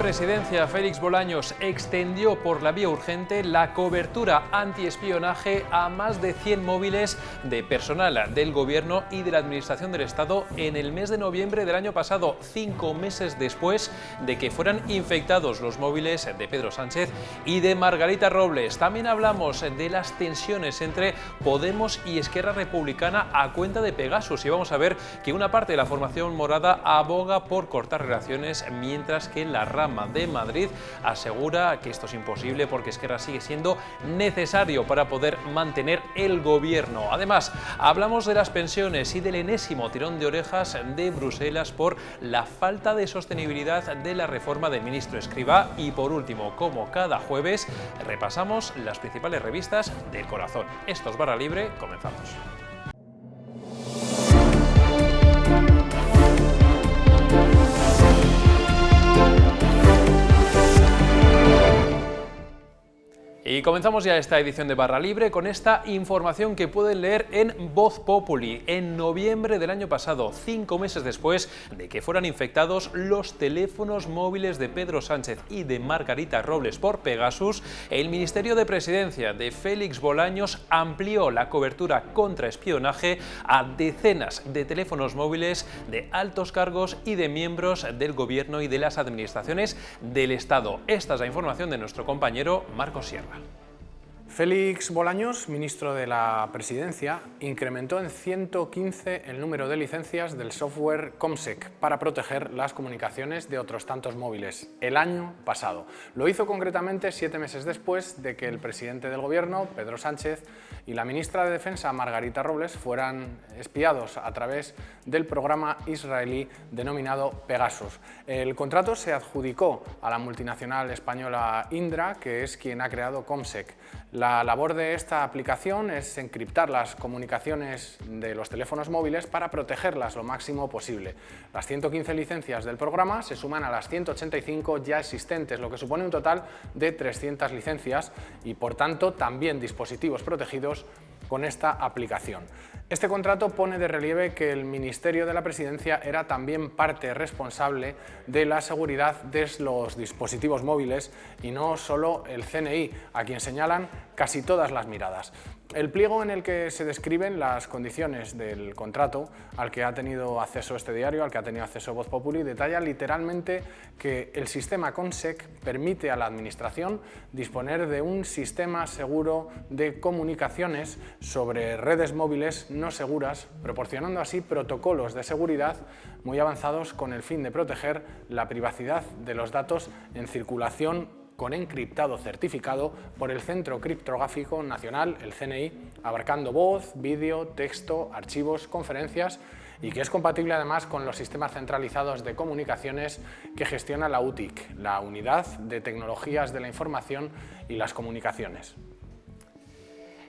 Presidencia, Félix Bolaños, extendió por la vía urgente la cobertura antiespionaje a más de 100 móviles de personal del Gobierno y de la Administración del Estado en el mes de noviembre del año pasado, 5 meses después de que fueran infectados los móviles de Pedro Sánchez y de Margarita Robles. También hablamos de las tensiones entre Podemos y Esquerra Republicana a cuenta de Pegasus, y vamos a ver que una parte de la formación morada aboga por cortar relaciones, mientras que la rama de Madrid asegura que esto es imposible porque Esquerra sigue siendo necesario para poder mantener el gobierno. Además, hablamos de las pensiones y del enésimo tirón de orejas de Bruselas por la falta de sostenibilidad de la reforma del ministro Escrivá. Y por último, como cada jueves, repasamos las principales revistas del corazón. Esto es Barra Libre, comenzamos. Y comenzamos ya esta edición de Barra Libre con esta información que pueden leer en Voz Populi. En noviembre del año pasado, 5 meses después de que fueran infectados los teléfonos móviles de Pedro Sánchez y de Margarita Robles por Pegasus, el Ministerio de Presidencia de Félix Bolaños amplió la cobertura contra espionaje a decenas de teléfonos móviles de altos cargos y de miembros del Gobierno y de las administraciones del Estado. Esta es la información de nuestro compañero Marcos Sierra. Félix Bolaños, ministro de la Presidencia, incrementó en 115 el número de licencias del software Comsec para proteger las comunicaciones de otros tantos móviles el año pasado. Lo hizo concretamente 7 meses después de que el presidente del Gobierno, Pedro Sánchez, y la ministra de Defensa, Margarita Robles, fueran espiados a través del programa israelí denominado Pegasus. El contrato se adjudicó a la multinacional española Indra, que es quien ha creado Comsec. La labor de esta aplicación es encriptar las comunicaciones de los teléfonos móviles para protegerlas lo máximo posible. Las 115 licencias del programa se suman a las 185 ya existentes, lo que supone un total de 300 licencias y, por tanto, también dispositivos protegidos con esta aplicación. Este contrato pone de relieve que el Ministerio de la Presidencia era también parte responsable de la seguridad de los dispositivos móviles y no solo el CNI, a quien señalan casi todas las miradas. El pliego en el que se describen las condiciones del contrato al que ha tenido acceso este diario, al que ha tenido acceso Voz Populi, detalla literalmente que el sistema Comsec permite a la Administración disponer de un sistema seguro de comunicaciones sobre redes móviles no seguras, proporcionando así protocolos de seguridad muy avanzados con el fin de proteger la privacidad de los datos en circulación con encriptado certificado por el Centro Criptográfico Nacional, el CNI, abarcando voz, vídeo, texto, archivos, conferencias, y que es compatible además con los sistemas centralizados de comunicaciones que gestiona la UTIC, la Unidad de Tecnologías de la Información y las Comunicaciones.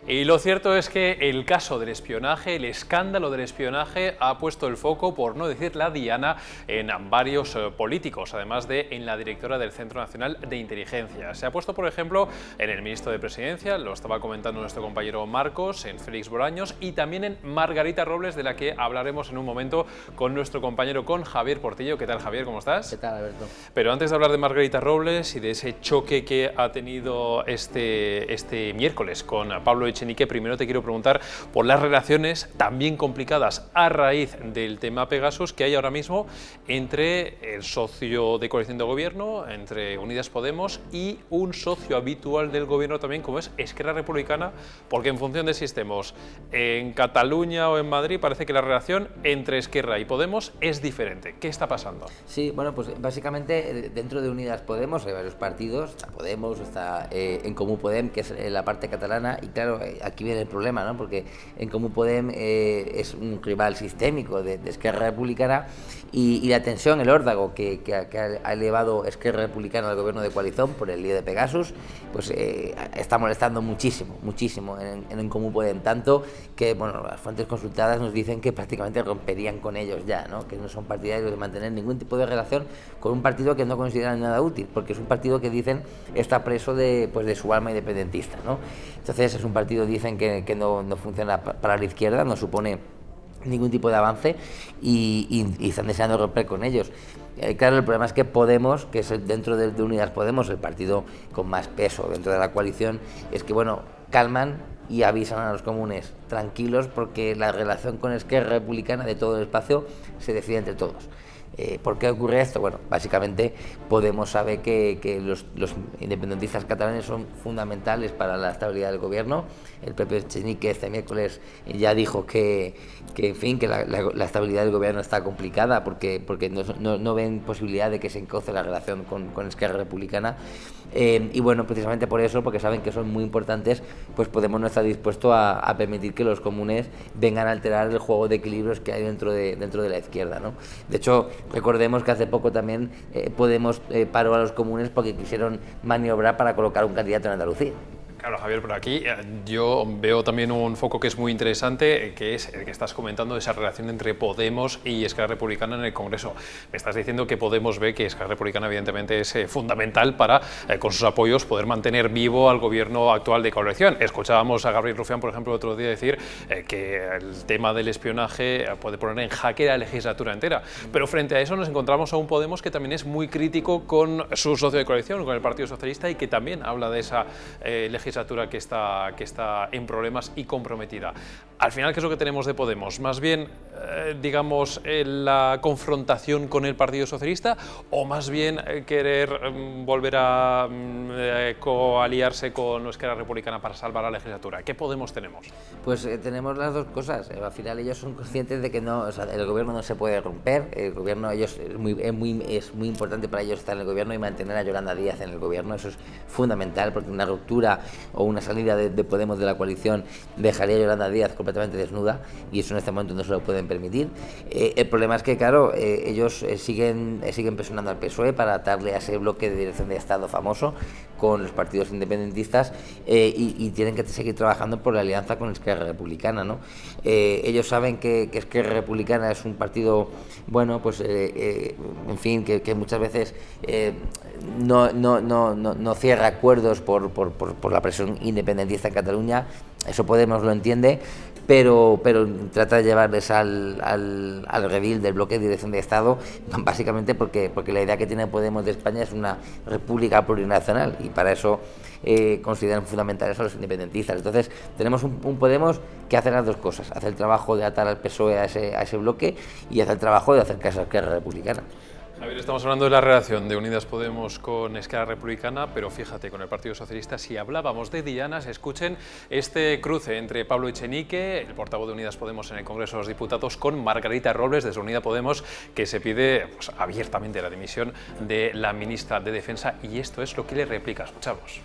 Y lo cierto es que el caso del espionaje, el escándalo del espionaje, ha puesto el foco, por no decir la diana, en varios políticos, además de en la directora del Centro Nacional de Inteligencia. Se ha puesto, por ejemplo, en el ministro de Presidencia, lo estaba comentando nuestro compañero Marcos, en Félix Bolaños, y también en Margarita Robles, de la que hablaremos en un momento con nuestro compañero, con Javier Portillo. ¿Qué tal, Javier? ¿Cómo estás? ¿Qué tal, Alberto? Pero antes de hablar de Margarita Robles y de ese choque que ha tenido este miércoles con Pablo Echenique, primero te quiero preguntar por las relaciones también complicadas a raíz del tema Pegasus que hay ahora mismo entre el socio de coalición de gobierno, entre Unidas Podemos, y un socio habitual del gobierno también, como es Esquerra Republicana, porque en función de si estemos en Cataluña o en Madrid, parece que la relación entre Esquerra y Podemos es diferente. ¿Qué está pasando? Sí, bueno, pues básicamente dentro de Unidas Podemos hay varios partidos, está Podemos, está En Comú Podem, que es la parte catalana, y claro, aquí viene el problema, ¿no? Porque En Comú Podem es un rival sistémico de Esquerra Republicana, y la tensión, el órdago que ha elevado Esquerra Republicana al gobierno de coalición por el lío de Pegasus, pues está molestando muchísimo en Comú Podem, tanto que, bueno, las fuentes consultadas nos dicen que prácticamente romperían con ellos ya, ¿no? Que no son partidarios de mantener ningún tipo de relación con un partido que no consideran nada útil, porque es un partido que dicen está preso de su alma independentista, ¿no? Entonces es un partido, dicen, que no funciona para la izquierda, no supone ningún tipo de avance y están deseando romper con ellos. Claro, el problema es que Podemos, que es dentro de Unidas Podemos, el partido con más peso dentro de la coalición, es que, bueno, calman y avisan a los comunes tranquilos porque la relación con Esquerra Republicana de todo el espacio se decide entre todos. ¿Por qué ocurre esto? Bueno, básicamente Podemos sabe que los independentistas catalanes son fundamentales para la estabilidad del gobierno. El propio Echenique este miércoles ya dijo que en fin, que la estabilidad del gobierno está complicada porque no ven posibilidad de que se encauce la relación con Esquerra Republicana. Y bueno, precisamente por eso, porque saben que son muy importantes, pues Podemos no está dispuesto a permitir que los comunes vengan a alterar el juego de equilibrios que hay dentro de la izquierda, ¿no? De hecho, recordemos que hace poco también Podemos paró a los comunes porque quisieron maniobrar para colocar un candidato en Andalucía. Claro, Javier, por aquí yo veo también un foco que es muy interesante, que es el que estás comentando, esa relación entre Podemos y Esquerra Republicana en el Congreso. Me estás diciendo que Podemos ve que Esquerra Republicana evidentemente es fundamental para, con sus apoyos, poder mantener vivo al gobierno actual de coalición. Escuchábamos a Gabriel Rufián, por ejemplo, el otro día decir que el tema del espionaje puede poner en jaque la legislatura entera. Pero frente a eso nos encontramos a un Podemos que también es muy crítico con su socio de coalición, con el Partido Socialista, y que también habla de esa legislatura que está en problemas y comprometida. Al final, ¿qué es lo que tenemos de Podemos? Más bien, digamos, la confrontación con el Partido Socialista, o más bien querer volver a coaliarse con Esquerra Republicana para salvar la legislatura. ¿Qué Podemos tenemos? Pues tenemos las dos cosas. Al final ellos son conscientes de que no, o sea, el gobierno no se puede romper. El gobierno, ellos es muy importante para ellos estar en el gobierno y mantener a Yolanda Díaz en el gobierno. Eso es fundamental, porque una ruptura o una salida de Podemos de la coalición dejaría a Yolanda Díaz completamente desnuda, y eso en este momento no se lo pueden permitir. El problema es que, claro, ellos siguen presionando al PSOE para atarle a ese bloque de dirección de Estado famoso con los partidos independentistas, y tienen que seguir trabajando por la alianza con Esquerra Republicana, ¿no? Ellos saben que Esquerra Republicana es un partido, bueno, pues en fin, que muchas veces no cierra acuerdos por la presión independentista en Cataluña. Eso Podemos lo entiende, pero trata de llevarles al redil del bloque de dirección de Estado, básicamente porque la idea que tiene Podemos de España es una república plurinacional, y para eso consideran fundamentales a los independentistas. Entonces tenemos un Podemos que hace las dos cosas: hace el trabajo de atar al PSOE a ese bloque, y hace el trabajo de acercarse a la Esquerra Republicana. Javier, estamos hablando de la relación de Unidas Podemos con Esquerra Republicana, pero fíjate, con el Partido Socialista, si hablábamos de dianas, escuchen este cruce entre Pablo Echenique, el portavoz de Unidas Podemos en el Congreso de los Diputados, con Margarita Robles, desde Unidas Podemos, que se pide pues, abiertamente la dimisión de la ministra de Defensa, y esto es lo que le replica. Escuchamos.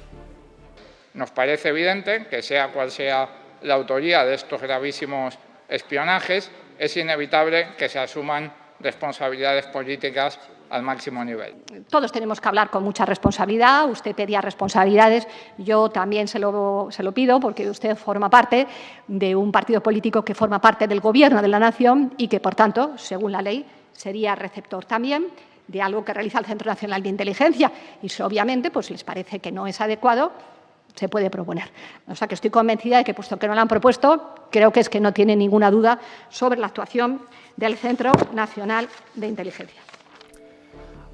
Nos parece evidente que, sea cual sea la autoría de estos gravísimos espionajes, es inevitable que se asuman responsabilidades políticas al máximo nivel. Todos tenemos que hablar con mucha responsabilidad. Usted pedía responsabilidades, yo también se lo pido, porque usted forma parte de un partido político que forma parte del Gobierno de la Nación y que, por tanto, según la ley, sería receptor también de algo que realiza el Centro Nacional de Inteligencia, y si obviamente pues les parece que no es adecuado, se puede proponer. O sea que estoy convencida de que, puesto que no lo han propuesto, creo que es que no tienen ninguna duda sobre la actuación del Centro Nacional de Inteligencia.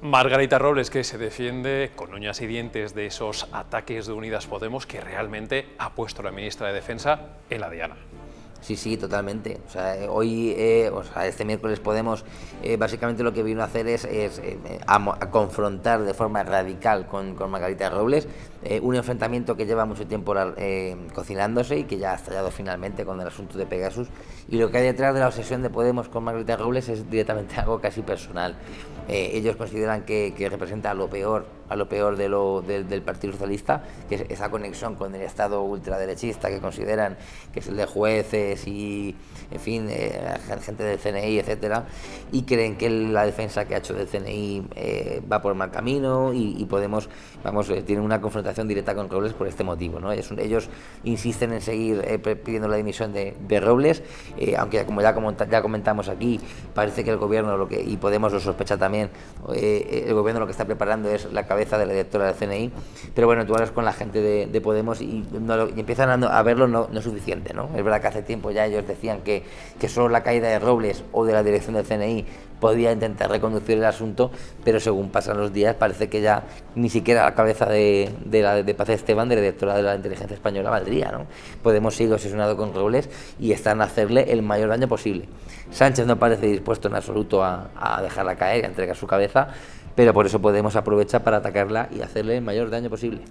Margarita Robles, que se defiende con uñas y dientes de esos ataques de Unidas Podemos que realmente ha puesto la ministra de Defensa en la diana. Sí, totalmente. O sea, hoy, este miércoles Podemos, básicamente lo que vino a hacer es a confrontar de forma radical con Margarita Robles, un enfrentamiento que lleva mucho tiempo cocinándose y que ya ha estallado finalmente con el asunto de Pegasus. Y lo que hay detrás de la obsesión de Podemos con Margarita Robles es directamente algo casi personal. Ellos consideran que representa a lo peor del Partido Socialista, que es esa conexión con el Estado ultraderechista que consideran que es el de jueces y, en fin, gente del CNI, etcétera, y creen que la defensa que ha hecho del CNI va por mal camino, y Podemos, tienen una confrontación directa con Robles por este motivo, ¿no? Ellos insisten en seguir pidiendo la dimisión de Robles, aunque como ya comentamos aquí, parece que el gobierno, y Podemos lo sospecha también, el gobierno lo que está preparando es la cabeza cabeza de la directora del CNI, pero bueno, tú hablas con la gente de Podemos y empiezan a verlo no suficiente, ¿no? Es verdad que hace tiempo ya ellos decían que solo la caída de Robles o de la dirección del CNI podía intentar reconducir el asunto, pero según pasan los días parece que ya ni siquiera la cabeza de Paz Esteban, de la directora de la inteligencia española, valdría, ¿no? Podemos sigue obsesionado con Robles y están a hacerle el mayor daño posible. Sánchez no parece dispuesto en absoluto a dejarla caer y a entregar su cabeza, pero por eso Podemos aprovechar para atacarla y hacerle el mayor daño posible.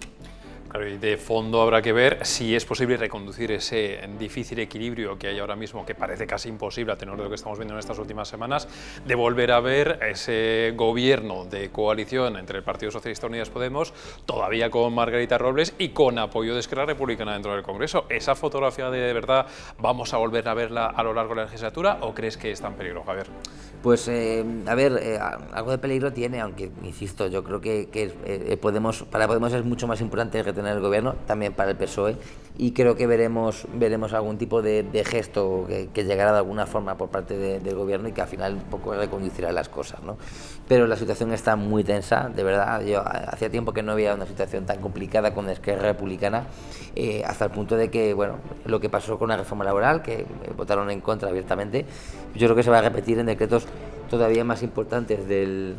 Claro, y de fondo habrá que ver si es posible reconducir ese difícil equilibrio que hay ahora mismo, que parece casi imposible a tenor de lo que estamos viendo en estas últimas semanas, de volver a ver ese gobierno de coalición entre el Partido Socialista Unidas Podemos, todavía con Margarita Robles y con apoyo de Esquerra Republicana dentro del Congreso. ¿Esa fotografía de verdad vamos a volver a verla a lo largo de la legislatura o crees que está en peligro, Javier? Pues, a ver, algo de peligro tiene, aunque, insisto, yo creo que para Podemos es mucho más importante retener el gobierno, también para el PSOE, y creo que veremos algún tipo de gesto que llegará de alguna forma por parte del gobierno y que al final un poco reconducirá las cosas, ¿no? Pero la situación está muy tensa, de verdad. Yo hacía tiempo que no había una situación tan complicada con la Esquerra Republicana, hasta el punto de que, bueno, lo que pasó con la reforma laboral, que votaron en contra abiertamente, yo creo que se va a repetir en decretos todavía más importantes de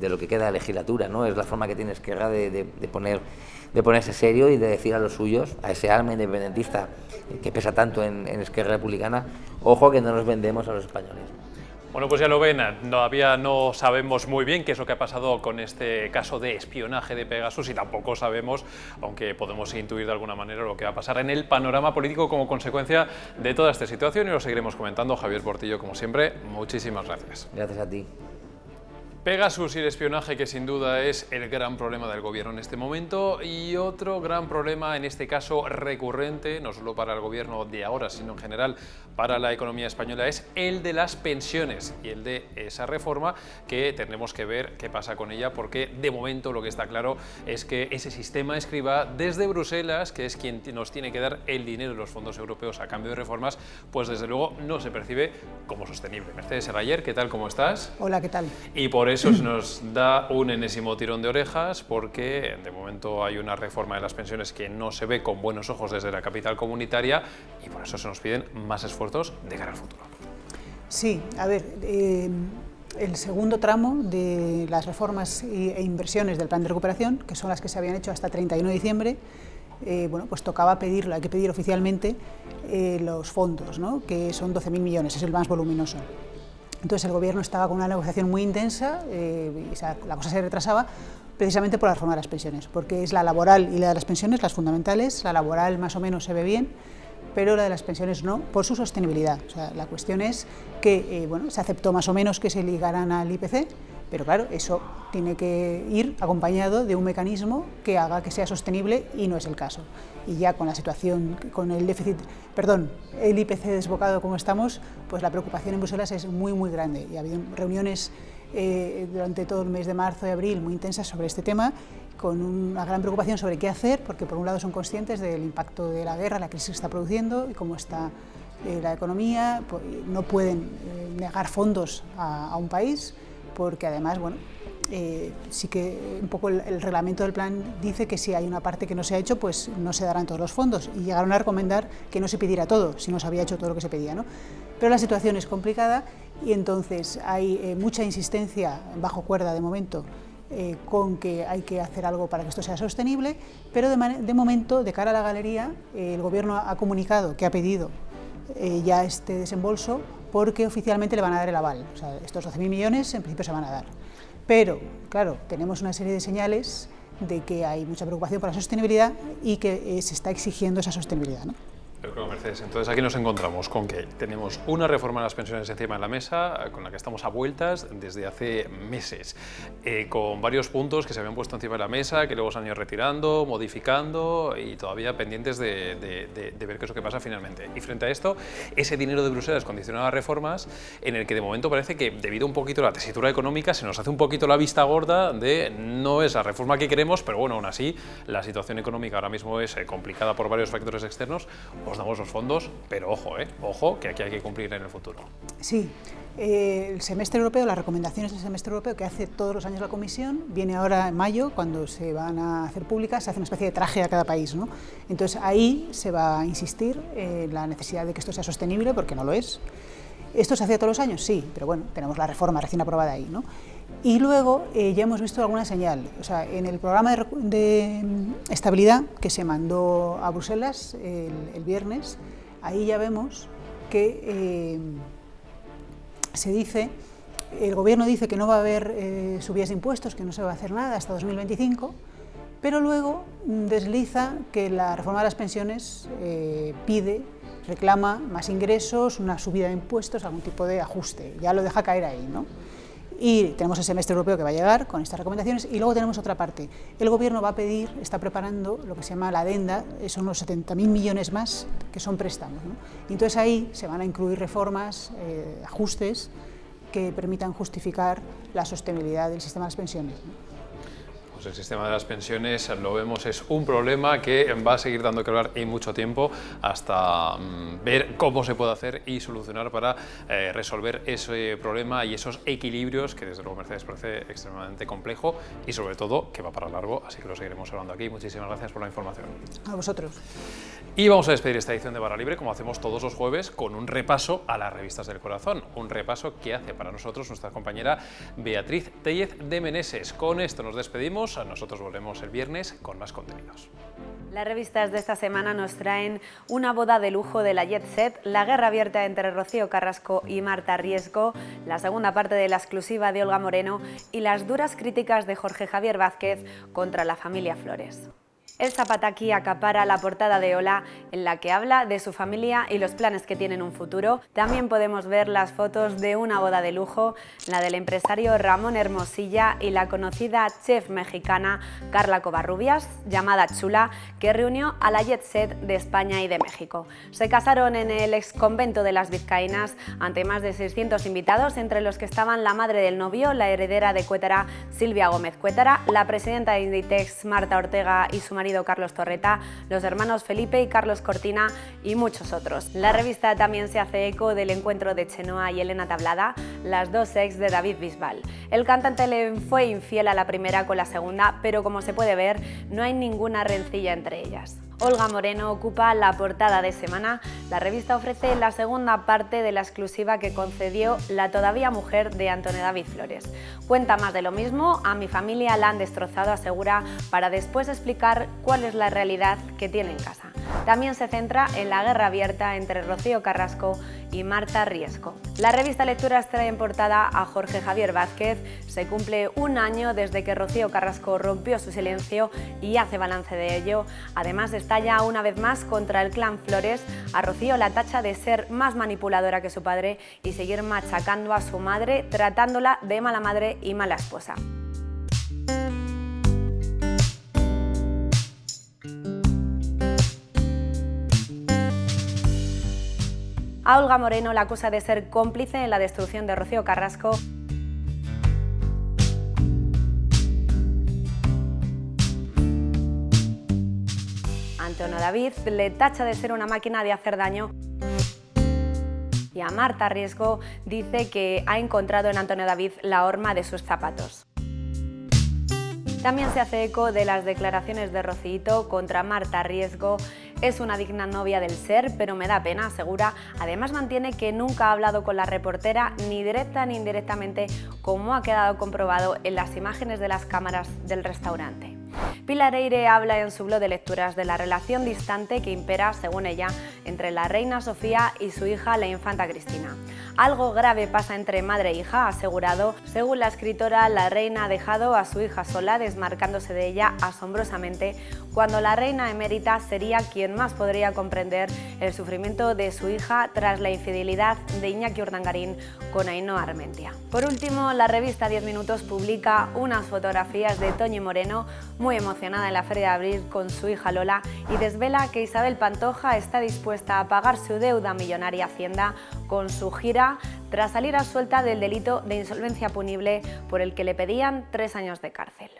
lo que queda de legislatura, ¿no? Es la forma que tiene Esquerra de ponerse serio y de decir a los suyos, a ese alma independentista que pesa tanto en Esquerra Republicana, ojo que no nos vendemos a los españoles. Bueno, pues ya lo ven, todavía no sabemos muy bien qué es lo que ha pasado con este caso de espionaje de Pegasus y tampoco sabemos, aunque podemos intuir de alguna manera, lo que va a pasar en el panorama político como consecuencia de toda esta situación y lo seguiremos comentando. Javier Portillo, como siempre, muchísimas gracias. Gracias a ti. Pegasus y el espionaje, que sin duda es el gran problema del gobierno en este momento, y otro gran problema, en este caso recurrente, no solo para el gobierno de ahora, sino en general para la economía española, es el de las pensiones y el de esa reforma que tendremos que ver qué pasa con ella, porque de momento lo que está claro es que ese sistema escriba desde Bruselas, que es quien nos tiene que dar el dinero de los fondos europeos a cambio de reformas, pues desde luego no se percibe como sostenible. Mercedes Serrayer, ¿qué tal? ¿Cómo estás? Hola, ¿qué tal? Y por eso se nos da un enésimo tirón de orejas, porque de momento hay una reforma de las pensiones que no se ve con buenos ojos desde la capital comunitaria y por eso se nos piden más esfuerzos de cara al futuro. Sí, a ver, el segundo tramo de las reformas e inversiones del plan de recuperación, que son las que se habían hecho hasta 31 de diciembre, bueno, pues tocaba pedirlo, hay que pedir oficialmente los fondos, ¿no? Que son 12.000 millones, es el más voluminoso. Entonces el gobierno estaba con una negociación muy intensa, la cosa se retrasaba precisamente por la reforma de las pensiones, porque es la laboral y la de las pensiones las fundamentales. La laboral más o menos se ve bien, pero la de las pensiones no, por su sostenibilidad. O sea, la cuestión es que bueno, se aceptó más o menos que se ligaran al IPC, pero claro, eso tiene que ir acompañado de un mecanismo que haga que sea sostenible y no es el caso. Y ya con la situación, con el déficit, el IPC desbocado como estamos, pues la preocupación en Bruselas es muy, muy grande. Y ha habido reuniones durante todo el mes de marzo y abril muy intensas sobre este tema, con una gran preocupación sobre qué hacer, porque por un lado son conscientes del impacto de la guerra, la crisis que está produciendo y cómo está la economía. No pueden negar fondos a un país, porque además, bueno, sí que un poco el reglamento del plan dice que si hay una parte que no se ha hecho, pues no se darán todos los fondos, y llegaron a recomendar que no se pidiera todo, si no se había hecho todo lo que se pedía, ¿no? Pero la situación es complicada y entonces hay mucha insistencia, bajo cuerda de momento, con que hay que hacer algo para que esto sea sostenible, pero de momento, de cara a la galería, el Gobierno ha comunicado que ha pedido ya este desembolso porque oficialmente le van a dar el aval. O sea, estos 12.000 millones en principio se van a dar. Pero, claro, tenemos una serie de señales de que hay mucha preocupación por la sostenibilidad y que se está exigiendo esa sostenibilidad, ¿no? Yo creo, Mercedes, entonces aquí nos encontramos con que tenemos una reforma de las pensiones encima de la mesa, con la que estamos a vueltas desde hace meses, con varios puntos que se habían puesto encima de la mesa, que luego se han ido retirando, modificando y todavía pendientes de ver qué es lo que pasa finalmente. Y frente a esto, ese dinero de Bruselas condicionado a reformas, en el que de momento parece que, debido un poquito a la tesitura económica, se nos hace un poquito la vista gorda de no es la reforma que queremos, pero bueno, aún así, la situación económica ahora mismo es complicada por varios factores externos. os damos los fondos, pero ojo, que aquí hay que cumplir en el futuro. Sí, el semestre europeo, las recomendaciones del semestre europeo que hace todos los años la Comisión, viene ahora en mayo, cuando se van a hacer públicas, se hace una especie de traje a cada país, ¿no? Entonces ahí se va a insistir en la necesidad de que esto sea sostenible, porque no lo es. ¿Esto se hacía todos los años? Sí, pero bueno, tenemos la reforma recién aprobada ahí, ¿no? Y luego ya hemos visto alguna señal, o sea, en el programa de estabilidad que se mandó a Bruselas el viernes, ahí ya vemos que se dice, el gobierno dice que no va a haber subidas de impuestos, que no se va a hacer nada hasta 2025, pero luego desliza que la reforma de las pensiones reclama más ingresos, una subida de impuestos, algún tipo de ajuste, ya lo deja caer ahí, ¿no? Y tenemos el semestre europeo que va a llegar con estas recomendaciones, y luego tenemos otra parte. El gobierno va a pedir, está preparando lo que se llama la adenda, son unos 70.000 millones más que son préstamos, ¿no? Y entonces ahí se van a incluir reformas, ajustes que permitan justificar la sostenibilidad del sistema de las pensiones, ¿no? Pues el sistema de las pensiones, lo vemos, es un problema que va a seguir dando que hablar en mucho tiempo hasta ver cómo se puede hacer y solucionar para resolver ese problema y esos equilibrios que desde luego Mercedes parece extremadamente complejo y sobre todo que va para largo, así que lo seguiremos hablando aquí. Muchísimas gracias por la información. A vosotros. Y vamos a despedir esta edición de Barra Libre, como hacemos todos los jueves, con un repaso a las revistas del corazón, un repaso que hace para nosotros nuestra compañera Beatriz Tellez de Meneses. Con esto nos despedimos. Nosotros volvemos el viernes con más contenidos. Las revistas de esta semana nos traen una boda de lujo de la Jet Set, la guerra abierta entre Rocío Carrasco y Marta Riesco, la segunda parte de la exclusiva de Olga Moreno y las duras críticas de Jorge Javier Vázquez contra la familia Flores. El Zapataki acapara la portada de Hola, en la que habla de su familia y los planes que tienen un futuro. También podemos ver las fotos de una boda de lujo, la del empresario Ramón Hermosilla y la conocida chef mexicana Carla Covarrubias, llamada Chula, que reunió a la Jet Set de España y de México. Se casaron en el exconvento de las Vizcaínas ante más de 600 invitados, entre los que estaban la madre del novio, la heredera de Cuétara, Silvia Gómez Cuétara, la presidenta de Inditex, Marta Ortega, y su marido Carlos Torreta, los hermanos Felipe y Carlos Cortina y muchos otros. La revista también se hace eco del encuentro de Chenoa y Elena Tablada, las dos ex de David Bisbal. El cantante le fue infiel a la primera con la segunda, pero como se puede ver, no hay ninguna rencilla entre ellas. Olga Moreno ocupa la portada de semana. La revista ofrece la segunda parte de la exclusiva que concedió la todavía mujer de Antonio David Flores. Cuenta más de lo mismo, a mi familia la han destrozado, asegura, para después explicar cuál es la realidad que tiene en casa. También se centra en la guerra abierta entre Rocío Carrasco y Marta Riesco. La revista Lecturas trae en portada a Jorge Javier Vázquez. Se cumple un año desde que Rocío Carrasco rompió su silencio y hace balance de ello. Además, estalla una vez más contra el clan Flores. A Rocío la tacha de ser más manipuladora que su padre y seguir machacando a su madre, tratándola de mala madre y mala esposa. A Olga Moreno la acusa de ser cómplice en la destrucción de Rocío Carrasco. Antonio David le tacha de ser una máquina de hacer daño. Y a Marta Riesco dice que ha encontrado en Antonio David la horma de sus zapatos. También se hace eco de las declaraciones de Rocíito contra Marta Riesco. Es una digna novia del ser, pero me da pena, asegura. Además mantiene que nunca ha hablado con la reportera, ni directa ni indirectamente, como ha quedado comprobado en las imágenes de las cámaras del restaurante. Pilar Eyre habla en su blog de lecturas de la relación distante que impera, según ella, entre la reina Sofía y su hija, la infanta Cristina. Algo grave pasa entre madre e hija, ha asegurado. Según la escritora, la reina ha dejado a su hija sola, desmarcándose de ella asombrosamente, cuando la reina emérita sería quien más podría comprender el sufrimiento de su hija tras la infidelidad de Iñaki Urdangarín con Ainhoa Armentia. Por último, la revista 10 Minutos publica unas fotografías de Toñi Moreno, muy emocionada en la Feria de Abril con su hija Lola, y desvela que Isabel Pantoja está dispuesta a pagar su deuda millonaria a Hacienda con su gira tras salir absuelta del delito de insolvencia punible por el que le pedían 3 años de cárcel.